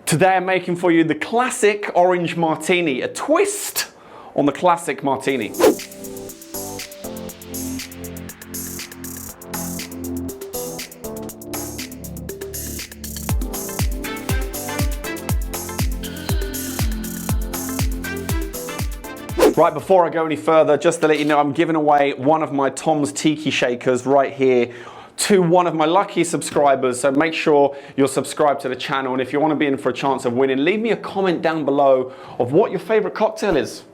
Today I'm making for you the Classic Orange Martini, a twist on the Classic Martini. Right, before I go any further, just to let you know, I'm giving away one of my Tom's Tiki Shakers right here to one of my lucky subscribers, so make sure you're subscribed to the channel, and if you want to be in for a chance of winning, leave me a comment down below of what your favorite cocktail is.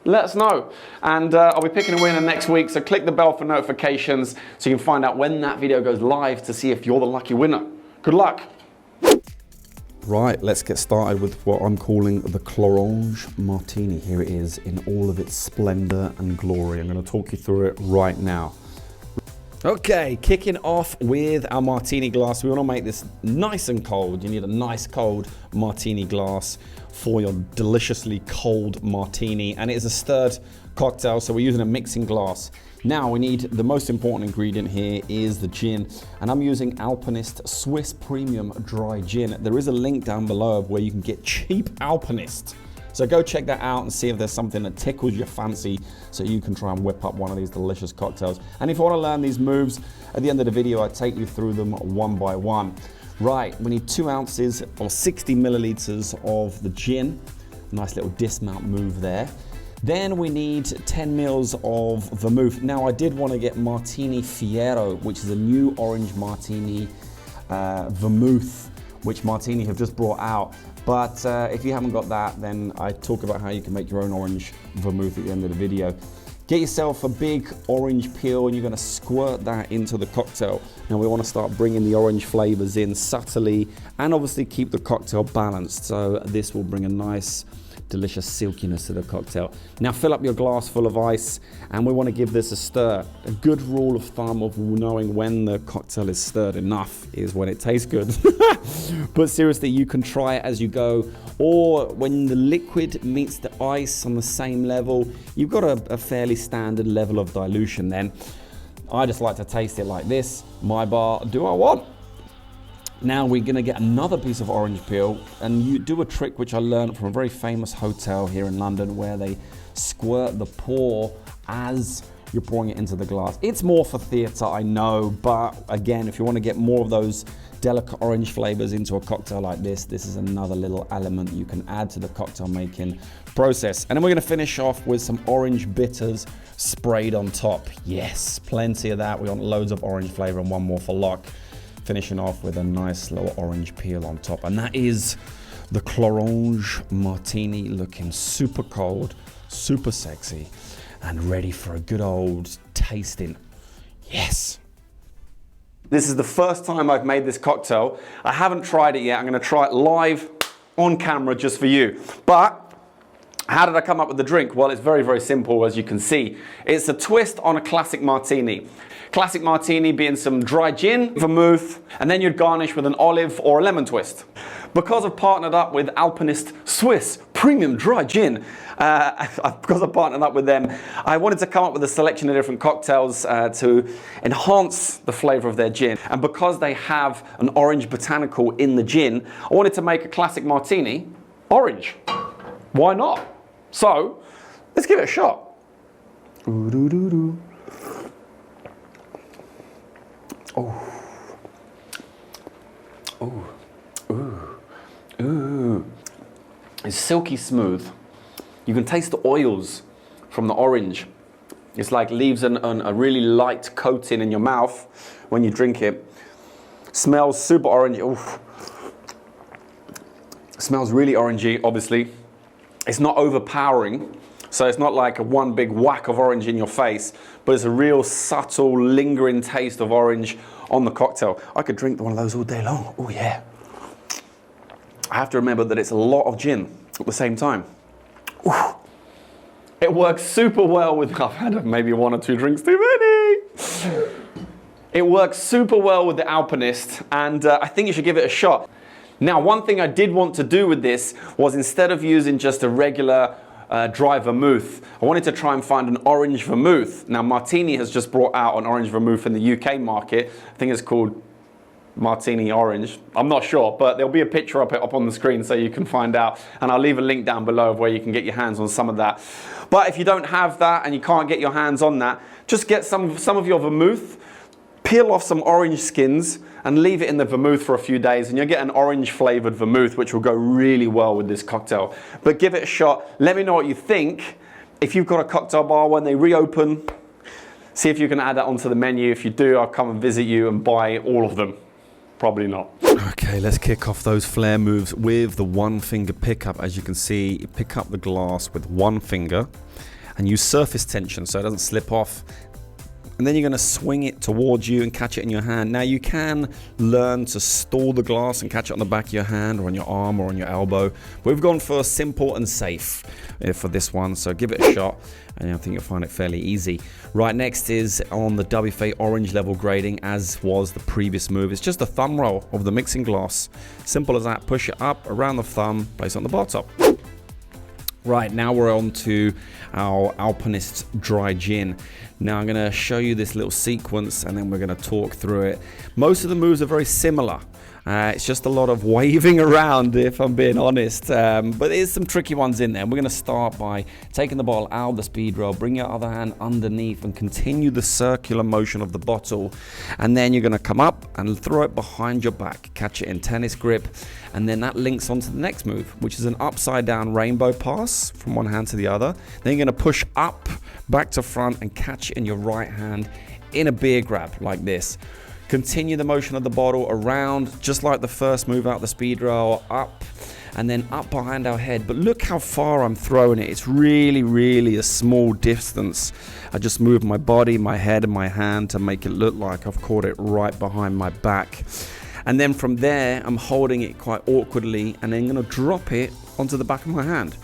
Let us know, and I'll be picking a winner next week, so click the bell for notifications so you can find out when that video goes live to see if you're the lucky winner. Good luck. Right, let's get started with what I'm calling the Classic Martini. Here it is in all of its splendor and glory. I'm going to talk you through it right now. Okay, kicking off with our martini glass. We want to make this nice and cold. You need a nice cold martini glass for your deliciously cold martini, and it is a stirred cocktail, so we're using a mixing glass. Now we need the most important ingredient here is the gin, and I'm using Alpinist Swiss Premium Dry Gin. There is a link down below of where you can get cheap Alpinist. So go check that out and see if there's something that tickles your fancy so you can try and whip up one of these delicious cocktails. And if you want to learn these moves, at the end of the video, I take you through them one by one. Right, we need 2 ounces or 60 milliliters of the gin. Nice little dismount move there. Then we need 10 mils of vermouth. Now I did want to get Martini Fiero, which is a new orange martini vermouth, which Martini have just brought out. But if you haven't got that, then I talk about how you can make your own orange vermouth at the end of the video. Get yourself a big orange peel and you're going to squirt that into the cocktail. Now we want to start bringing the orange flavors in subtly and obviously keep the cocktail balanced. So this will bring a nice delicious silkiness to the cocktail. Now fill up your glass full of ice and we want to give this a stir. A good rule of thumb of knowing when the cocktail is stirred enough is when it tastes good. But seriously, you can try it as you go, or when the liquid meets the ice on the same level, you've got a fairly standard level of dilution then. I just like to taste it like this. My bar, do I want? Now we're gonna get another piece of orange peel and you do a trick which I learned from a very famous hotel here in London where they squirt the pour as you're pouring it into the glass. It's more for theatre, I know, but again, if you want to get more of those delicate orange flavors into a cocktail like this is another little element you can add to the cocktail making process. And then we're gonna finish off with some orange bitters sprayed on top. Yes, plenty of that. We want loads of orange flavor and one more for luck. Finishing off with a nice little orange peel on top. And that is the Classic Martini, looking super cold, super sexy, and ready for a good old tasting. Yes. This is the first time I've made this cocktail. I haven't tried it yet. I'm gonna try it live on camera just for you. But how did I come up with the drink? Well, it's very, very simple, as you can see. It's a twist on a Classic Martini. Classic Martini being some dry gin, vermouth, and then you'd garnish with an olive or a lemon twist. Because I've partnered up with Alpinist Swiss Premium Dry Gin, because I've partnered up with them, I wanted to come up with a selection of different cocktails to enhance the flavor of their gin. And because they have an orange botanical in the gin, I wanted to make a Classic Martini orange. Why not? So, let's give it a shot. Ooh-doo-doo-doo. Oh. Ooh. Ooh. Ooh. It's silky smooth. You can taste the oils from the orange. It's like leaves a really light coating in your mouth when you drink it. Smells super orangey. Ooh. Smells really orangey, obviously. It's not overpowering, so it's not like a one big whack of orange in your face, but it's a real subtle, lingering taste of orange on the cocktail. I could drink one of those all day long. Oh yeah. I have to remember that it's a lot of gin at the same time. Ooh. It works super well with, I've had maybe 1 or 2 drinks too many. It works super well with the Alpinist, and I think you should give it a shot. Now, one thing I did want to do with this was, instead of using just a regular dry vermouth, I wanted to try and find an orange vermouth. Now, Martini has just brought out an orange vermouth in the UK market. I think it's called Martini orange. I'm not sure, but there'll be a picture up on the screen so you can find out. And I'll leave a link down below of where you can get your hands on some of that. But if you don't have that and you can't get your hands on that, just get some of your vermouth, peel off some orange skins and leave it in the vermouth for a few days and you'll get an orange flavored vermouth, which will go really well with this cocktail. But give it a shot. Let me know what you think. If you've got a cocktail bar when they reopen, see if you can add that onto the menu. If you do, I'll come and visit you and buy all of them. Probably not. Okay, let's kick off those flair moves with the one finger pickup. As you can see, you pick up the glass with one finger and use surface tension so it doesn't slip off. And then you're going to swing it towards you and catch it in your hand. Now you can learn to stall the glass and catch it on the back of your hand or on your arm or on your elbow. We've gone for simple and safe for this one, so give it a shot and I think you'll find it fairly easy. Right next is on the WFA orange level grading, as was the previous move. It's just a thumb roll of the mixing glass. Simple as that. Push it up around the thumb, place it on the bar top. Right, now we're on to our Alpinist dry gin. Now I'm going to show you this little sequence and then we're going to talk through it. Most of the moves are very similar. It's just a lot of waving around, if I'm being honest. But there's some tricky ones in there. We're going to start by taking the bottle out of the speed roll, bring your other hand underneath and continue the circular motion of the bottle. And then you're going to come up and throw it behind your back, catch it in tennis grip. And then that links onto the next move, which is an upside down rainbow pass from one hand to the other. Then you're going to push up, back to front and catch it in your right hand in a beer grab like this. Continue the motion of the bottle around, just like the first move out the speed roll, up and then up behind our head. But look how far I'm throwing it. It's really, really a small distance. I just move my body, my head and my hand to make it look like I've caught it right behind my back. And then from there, I'm holding it quite awkwardly and then going to drop it onto the back of my hand.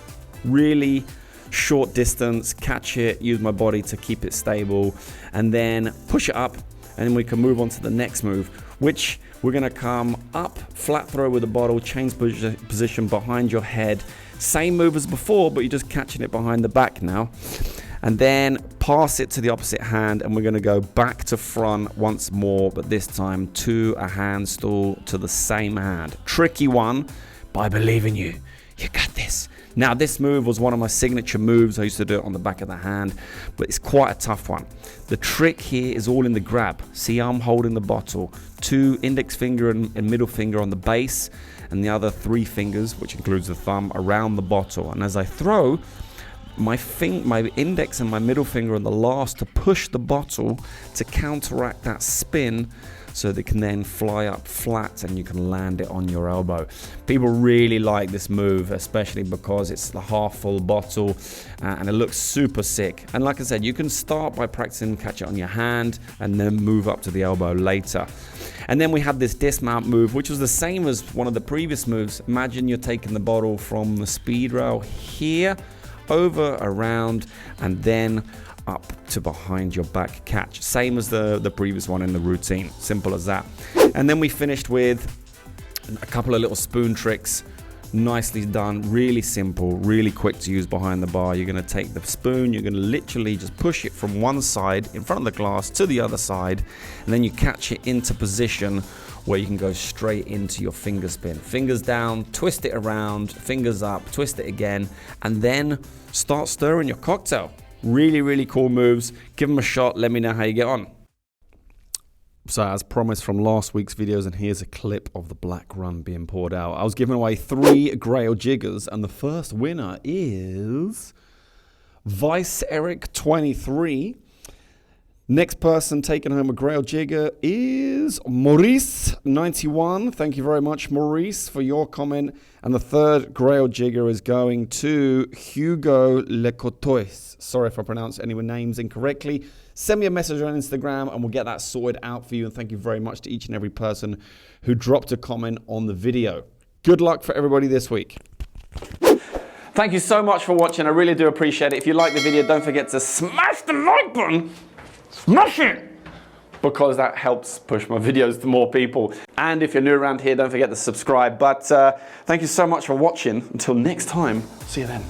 Really short distance, catch it, use my body to keep it stable, and then push it up. And then we can move on to the next move, which we're going to come up, flat throw with the bottle, change position behind your head. Same move as before, but you're just catching it behind the back now. And then pass it to the opposite hand, and we're going to go back to front once more, but this time to a handstall to the same hand. Tricky one, but I believe in you. You got this. Now, this move was one of my signature moves. I used to do it on the back of the hand, but it's quite a tough one. The trick here is all in the grab. See, I'm holding the bottle, 2 index finger and middle finger on the base, and the other 3 fingers, which includes the thumb, around the bottle. And as I throw, my index and my middle finger are the last to push the bottle to counteract that spin, so they can then fly up flat and you can land it on your elbow. People really like this move, especially because it's the half full bottle and it looks super sick. And like I said, you can start by practicing catch it on your hand and then move up to the elbow later. And then we have this dismount move, which was the same as one of the previous moves. Imagine you're taking the bottle from the speed rail here, over, around, and then up to behind your back catch. Same as the previous one in the routine. Simple as that. And then we finished with a couple of little spoon tricks. Nicely done, really simple, really quick to use behind the bar. You're going to take the spoon, you're going to literally just push it from one side in front of the glass to the other side, and then you catch it into position where you can go straight into your finger spin. Fingers down, twist it around, fingers up, twist it again, and then start stirring your cocktail. Really, really cool moves. Give them a shot. Let me know how you get on. So as promised from last week's videos, and here's a clip of the black rum being poured out. I was giving away 3 Grail Jiggers, and the first winner is Vice Eric 23. Next person taking home a Grail Jigger is Maurice 91. Thank you very much, Maurice, for your comment. And the third Grail Jigger is going to Hugo Lecotois. Sorry if I pronounced any names incorrectly. Send me a message on Instagram and we'll get that sorted out for you. And thank you very much to each and every person who dropped a comment on the video. Good luck for everybody this week. Thank you so much for watching. I really do appreciate it. If you like the video, don't forget to smash the like button. Smash it! Because that helps push my videos to more people. And if you're new around here, don't forget to subscribe. But thank you so much for watching. Until next time, see you then.